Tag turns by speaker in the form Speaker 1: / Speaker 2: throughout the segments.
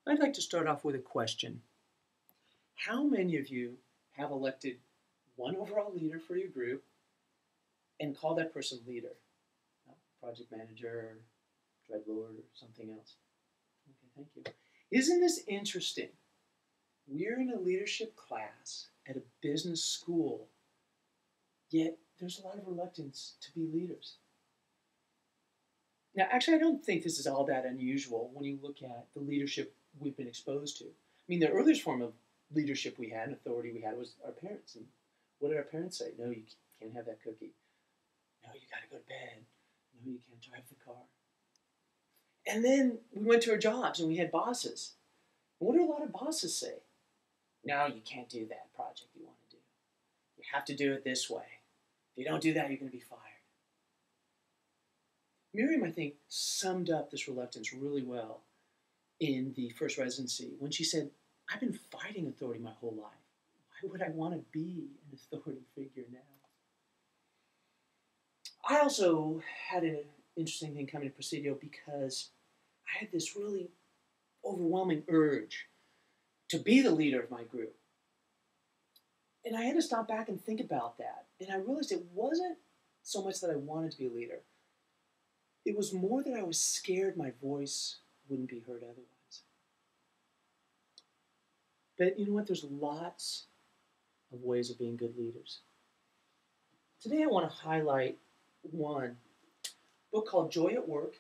Speaker 1: I'd like to start off with a question. How many of you have elected one overall leader for your group and call that person leader? Project manager, dreadlord, or something else? Okay, thank you. Isn't this interesting? We're in a leadership class at a business school, yet there's a lot of reluctance to be leaders. Now, actually, I don't think this is all that unusual when you look at the leadership we've been exposed to. I mean, the earliest form of leadership we had and authority we had was our parents. And what did our parents say? No, you can't have that cookie. No, you got to go to bed. No, you can't drive the car. And then we went to our jobs and we had bosses. And what do a lot of bosses say? No, you can't do that project you want to do. You have to do it this way. If you don't do that, you're going to be fired. Miriam, I think, summed up this reluctance really well in the first residency when she said, I've been fighting authority my whole life. Why would I want to be an authority figure now? I also had an interesting thing coming to Presidio because I had this really overwhelming urge to be the leader of my group. And I had to stop back and think about that. And I realized it wasn't so much that I wanted to be a leader. It was more that I was scared my voice wouldn't be heard otherwise. But you know what? There's lots of ways of being good leaders. Today I want to highlight one book called Joy at Work,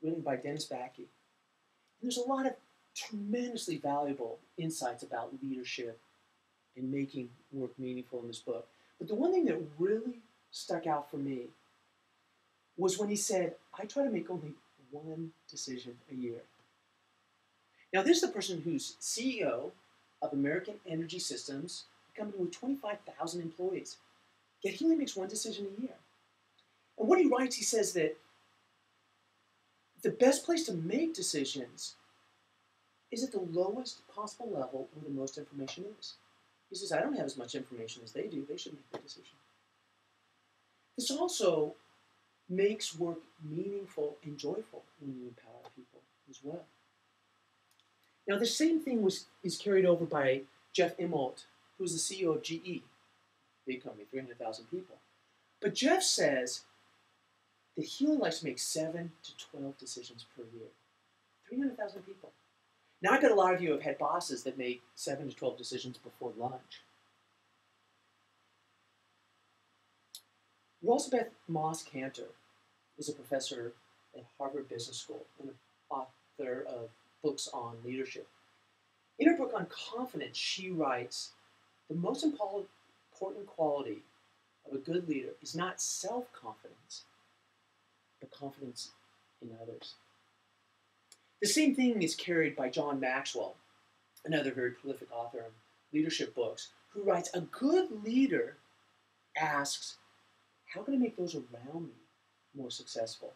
Speaker 1: written by Dennis Backey. And there's a lot of tremendously valuable insights about leadership and making work meaningful in this book. But the one thing that really stuck out for me was when he said, I try to make only one decision a year. Now, this is the person who's CEO of American Energy Systems, a company with 25,000 employees. Yet he only makes one decision a year. And what he writes, he says that the best place to make decisions is at the lowest possible level where the most information is. He says, I don't have as much information as they do. They should make the decision. This also makes work meaningful and joyful when you empower people as well. Now, the same thing is carried over by Jeff Immelt, who's the CEO of GE, big company, 300,000 people. But Jeff says that he only likes to make 7 to 12 decisions per year. 300,000 people. Now, I bet a lot of you have had bosses that make 7 to 12 decisions before lunch. Rosabeth Moss Cantor is a professor at Harvard Business School and an author of books on leadership. In her book on confidence, she writes, the most important quality of a good leader is not self-confidence, but confidence in others. The same thing is carried by John Maxwell, another very prolific author of leadership books, who writes, a good leader asks, how can I make those around me more successful?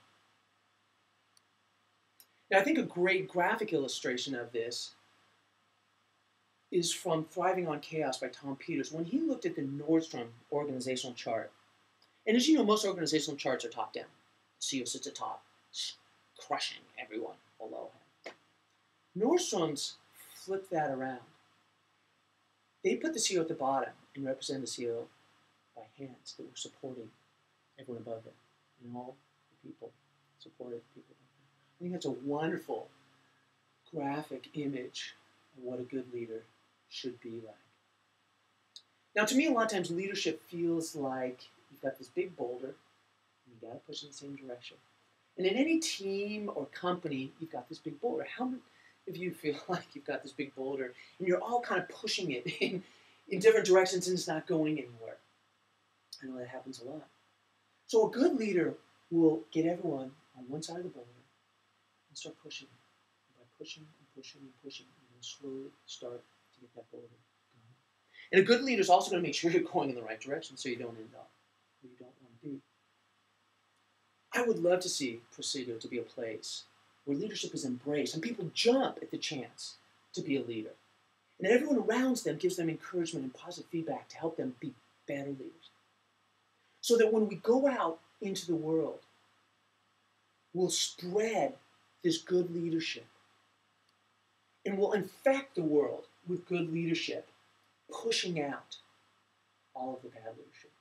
Speaker 1: Now, I think a great graphic illustration of this is from Thriving on Chaos by Tom Peters, when he looked at the Nordstrom organizational chart. And as you know, most organizational charts are top-down. The CEO sits at top, crushing everyone below him. Nordstrom's flipped that around. They put the CEO at the bottom and represent the CEO by hands that were supporting everyone above them, and all the people supported people above them. I think that's a wonderful graphic image of what a good leader should be like. Now, to me, a lot of times leadership feels like you've got this big boulder, and you got to push in the same direction. And in any team or company, you've got this big boulder. How many of you feel like you've got this big boulder, and you're all kind of pushing it in different directions, and it's not going anywhere? I know that happens a lot. So a good leader will get everyone on one side of the boulder and start pushing. And by pushing and pushing and pushing, you're going to slowly start to get that boulder going. And a good leader is also going to make sure you're going in the right direction so you don't end up where you don't want to be. I would love to see Presidio to be a place where leadership is embraced and people jump at the chance to be a leader. And that everyone around them gives them encouragement and positive feedback to help them be better leaders. So that when we go out into the world, we'll spread this good leadership. and will infect the world with good leadership, pushing out all of the bad leadership.